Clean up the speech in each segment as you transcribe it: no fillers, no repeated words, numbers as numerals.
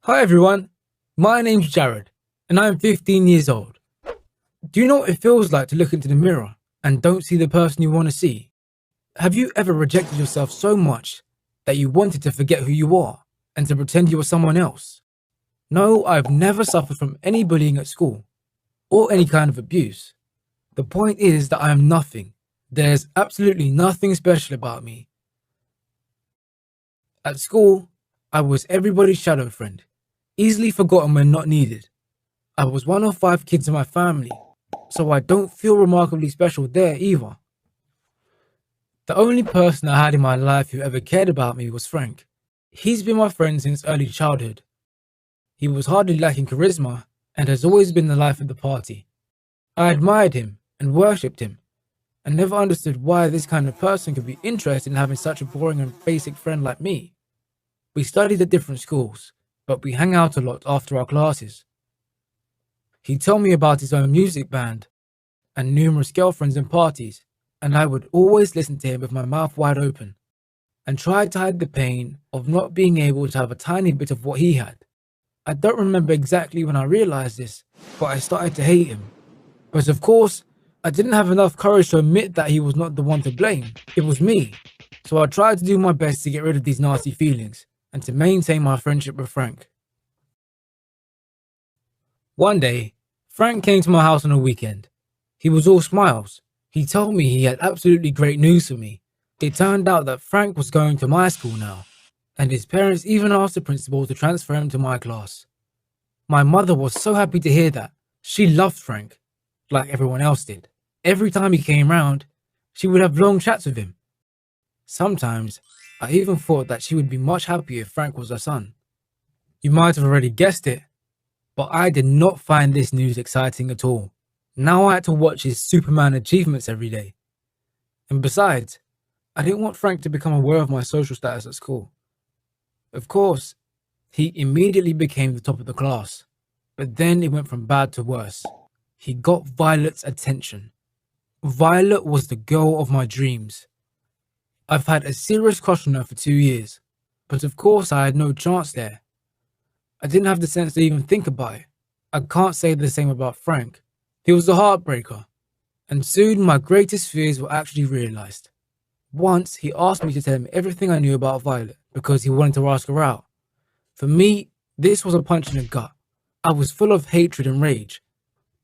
Hi everyone, my name's Jared, and I'm 15 years old. Do you know what it feels like to look into the mirror and don't see the person you want to see? Have you ever rejected yourself so much that you wanted to forget who you are and to pretend you were someone else? No, I've never suffered from any bullying at school or any kind of abuse. The point is that I am nothing. There's absolutely nothing special about me. At school, I was everybody's shadow friend, easily forgotten when not needed. I was one of 5 kids in my family, so I don't feel remarkably special there either. The only person I had in my life who ever cared about me was Frank. He's been my friend since early childhood. He was hardly lacking charisma and has always been the life of the party. I admired him and worshipped him, and never understood why this kind of person could be interested in having such a boring and basic friend like me. We studied at different schools, but we hung out a lot after our classes. He told me about his own music band and numerous girlfriends and parties, and I would always listen to him with my mouth wide open and try to hide the pain of not being able to have a tiny bit of what he had. I don't remember exactly when I realized this, but I started to hate him. But of course, I didn't have enough courage to admit that he was not the one to blame. It was me. So I tried to do my best to get rid of these nasty feelings and to maintain my friendship with Frank. One day, Frank came to my house on a weekend. He was all smiles. He told me he had absolutely great news for me. It turned out that Frank was going to my school now, and his parents even asked the principal to transfer him to my class. My mother was so happy to hear that. She loved Frank, like everyone else did. Every time he came round, she would have long chats with him. Sometimes, I even thought that she would be much happier if Frank was her son. You might have already guessed it, but I did not find this news exciting at all. Now I had to watch his Superman achievements every day. And besides, I didn't want Frank to become aware of my social status at school. Of course, he immediately became the top of the class, but then it went from bad to worse. He got Violet's attention. Violet was the girl of my dreams. I've had a serious crush on her for 2 years, but of course I had no chance there. I didn't have the sense to even think about it. I can't say the same about Frank. He was a heartbreaker, and soon my greatest fears were actually realized. Once he asked me to tell him everything I knew about Violet because he wanted to ask her out. For me, this was a punch in the gut. I was full of hatred and rage,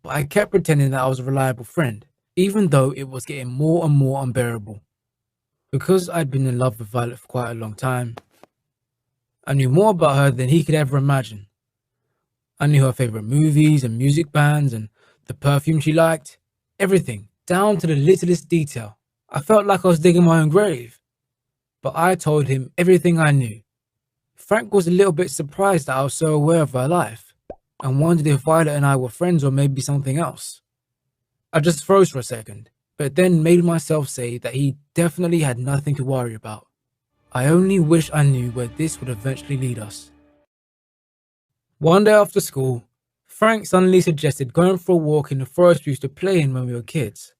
but I kept pretending that I was a reliable friend, even though it was getting more and more unbearable. Because I'd been in love with Violet for quite a long time, I knew more about her than he could ever imagine. I knew her favorite movies and music bands and the perfume she liked, everything, down to the littlest detail. I felt like I was digging my own grave. But I told him everything I knew. Frank was a little bit surprised that I was so aware of her life, and wondered if Violet and I were friends or maybe something else. I just froze for a second, but then made myself say that he definitely had nothing to worry about. I only wish I knew where this would eventually lead us. One day after school, Frank suddenly suggested going for a walk in the forest we used to play in when we were kids.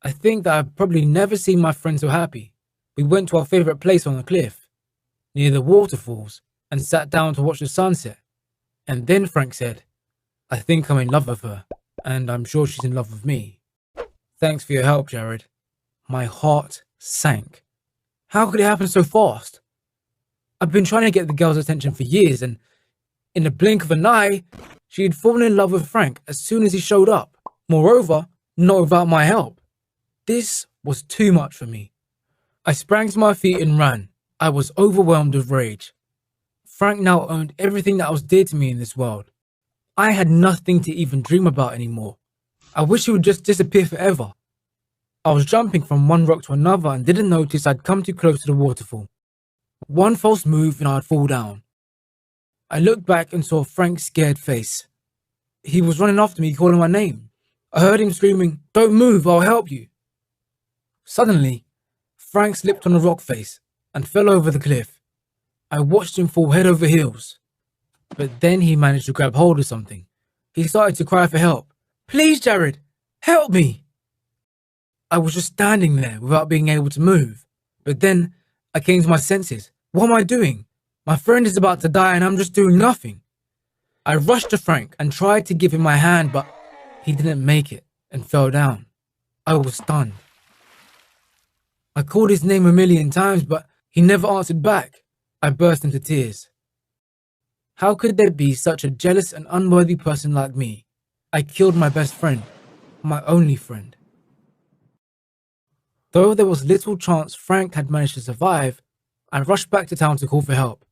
I think that I've probably never seen my friend so happy. We went to our favourite place on the cliff, near the waterfalls, and sat down to watch the sunset. And then Frank said, "I think I'm in love with her, and I'm sure she's in love with me." Thanks for your help, Jared. My heart sank. How could it happen so fast? I've been trying to get the girl's attention for years, and in the blink of an eye, she had fallen in love with Frank as soon as he showed up. Moreover, not without my help. This was too much for me. I sprang to my feet and ran. I was overwhelmed with rage. Frank now owned everything that was dear to me in this world. I had nothing to even dream about anymore. I wish he would just disappear forever. I was jumping from one rock to another and didn't notice I'd come too close to the waterfall. One false move and I'd fall down. I looked back and saw Frank's scared face. He was running after me, calling my name. I heard him screaming, "Don't move, I'll help you." Suddenly, Frank slipped on a rock face and fell over the cliff. I watched him fall head over heels. But then he managed to grab hold of something. He started to cry for help. "Please, Jared, help me!" I was just standing there without being able to move. But then I came to my senses. What am I doing? My friend is about to die and I'm just doing nothing. I rushed to Frank and tried to give him my hand, but he didn't make it and fell down. I was stunned. I called his name a million times, but he never answered back. I burst into tears. How could there be such a jealous and unworthy person like me? I killed my best friend, my only friend. Though there was little chance Frank had managed to survive, I rushed back to town to call for help.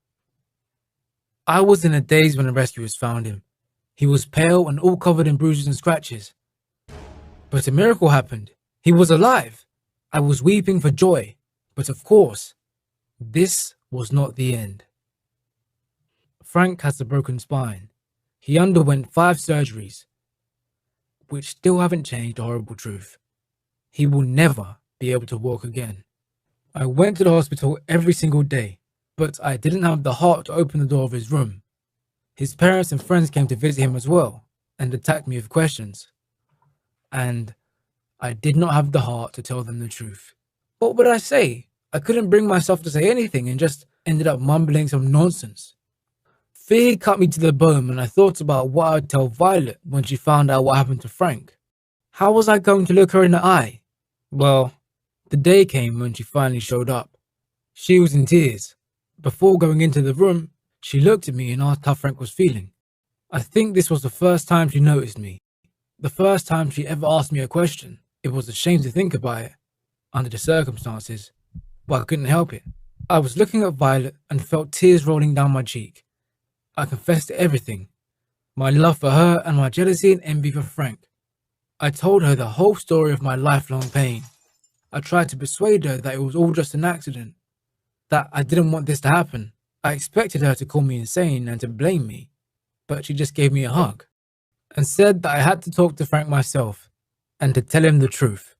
I was in a daze when the rescuers found him. He was pale and all covered in bruises and scratches. But a miracle happened. He was alive. I was weeping for joy. But of course, this was not the end. Frank has a broken spine. He underwent 5 surgeries, which still haven't changed the horrible truth. He will never be able to walk again. I went to the hospital every single day, but I didn't have the heart to open the door of his room. His parents and friends came to visit him as well and attacked me with questions. And I did not have the heart to tell them the truth. What would I say? I couldn't bring myself to say anything and just ended up mumbling some nonsense. Fear cut me to the bone when I thought about what I'd tell Violet when she found out what happened to Frank. How was I going to look her in the eye? Well, the day came when she finally showed up. She was in tears. Before going into the room, she looked at me and asked how Frank was feeling. I think this was the first time she noticed me. The first time she ever asked me a question. It was a shame to think about it, under the circumstances, but I couldn't help it. I was looking at Violet and felt tears rolling down my cheek. I confessed to everything, my love for her and my jealousy and envy for Frank. I told her the whole story of my lifelong pain. I tried to persuade her that it was all just an accident, that I didn't want this to happen. I expected her to call me insane and to blame me, but she just gave me a hug and said that I had to talk to Frank myself and to tell him the truth.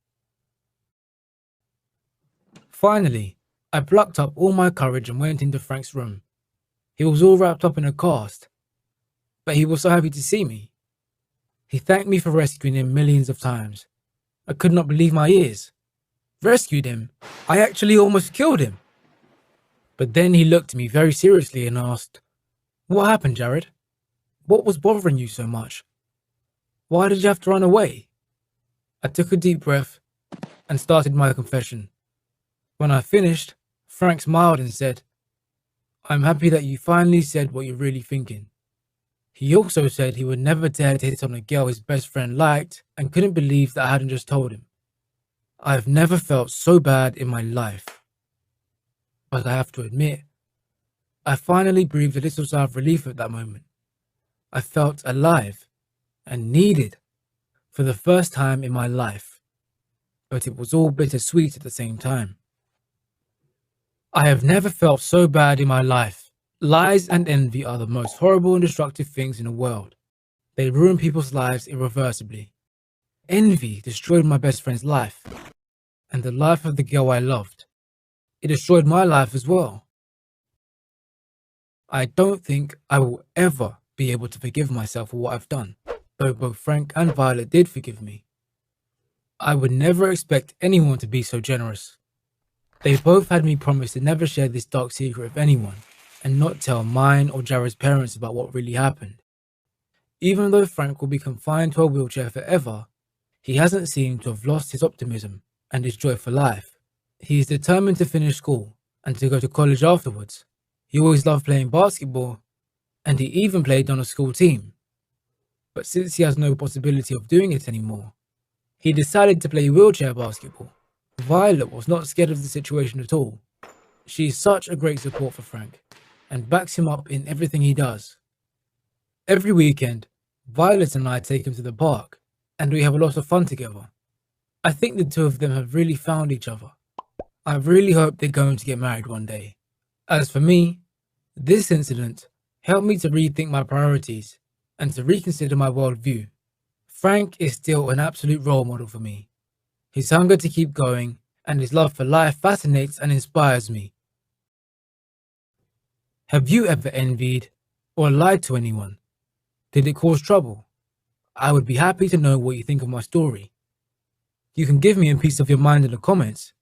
Finally, I plucked up all my courage and went into Frank's room. He was all wrapped up in a cast, but he was so happy to see me. He thanked me for rescuing him millions of times. I could not believe my ears. Rescued him? I actually almost killed him. But then he looked at me very seriously and asked, "What happened, Jared? What was bothering you so much? Why did you have to run away?" I took a deep breath and started my confession. When I finished, Frank smiled and said, "I'm happy that you finally said what you're really thinking." He also said he would never dare to hit on a girl his best friend liked and couldn't believe that I hadn't just told him. I've never felt so bad in my life. But I have to admit, I finally breathed a little sigh of relief at that moment. I felt alive and needed for the first time in my life, but it was all bittersweet at the same time. I have never felt so bad in my life. Lies and envy are the most horrible and destructive things in the world. They ruin people's lives irreversibly. Envy destroyed my best friend's life, and the life of the girl I loved. It destroyed my life as well. I don't think I will ever be able to forgive myself for what I've done, though both Frank and Violet did forgive me. I would never expect anyone to be so generous. They both had me promise to never share this dark secret with anyone, and not tell mine or Jared's parents about what really happened. Even though Frank will be confined to a wheelchair forever, he hasn't seemed to have lost his optimism and his joy for life. He is determined to finish school and to go to college afterwards. He always loved playing basketball, and he even played on a school team. But since he has no possibility of doing it anymore, he decided to play wheelchair basketball. Violet was not scared of the situation at all. She is such a great support for Frank and backs him up in everything he does. Every weekend, Violet and I take him to the park, and we have a lot of fun together. I think the two of them have really found each other. I really hope they're going to get married one day. As for me, this incident helped me to rethink my priorities and to reconsider my worldview. Frank is still an absolute role model for me. His hunger to keep going and his love for life fascinates and inspires me. Have you ever envied or lied to anyone? Did it cause trouble? I would be happy to know what you think of my story. You can give me a piece of your mind in the comments,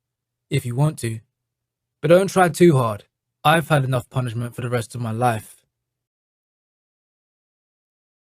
if you want to. But don't try too hard. I've had enough punishment for the rest of my life.